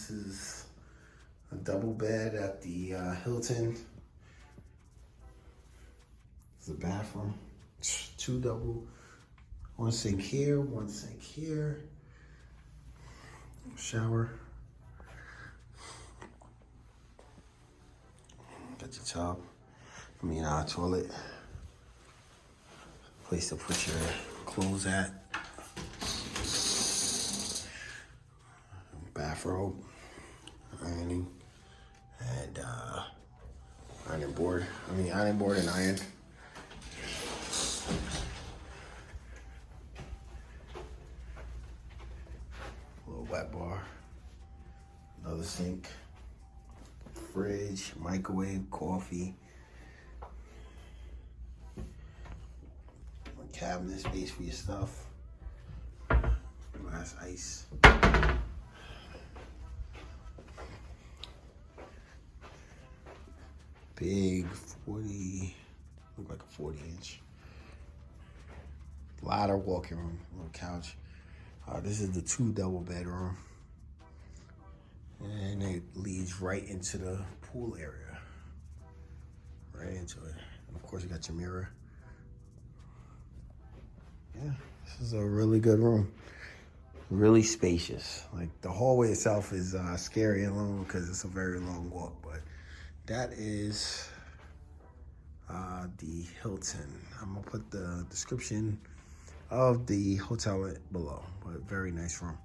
This is a double bed at the Hilton. It's a bathroom. 2 double. 1 sink here, 1 sink here. Shower. Got your tub. Toilet. Place to put your clothes at. Bathrobe. Ironing. And ironing board. Ironing board and iron. Little wet bar. Another sink. Fridge, microwave, coffee. Cabinet space for your stuff. Glass ice. Big 40, look like a 40-inch. Ladder, walking room, little couch. This is the 2 double bedroom. And it leads right into the pool area. Right into it. And of course you got your mirror. Yeah, this is a really good room. Really spacious. Like the hallway itself is scary and long because it's a very long walk, but that is the Hilton. I'm gonna put the description of the hotel below, but very nice room.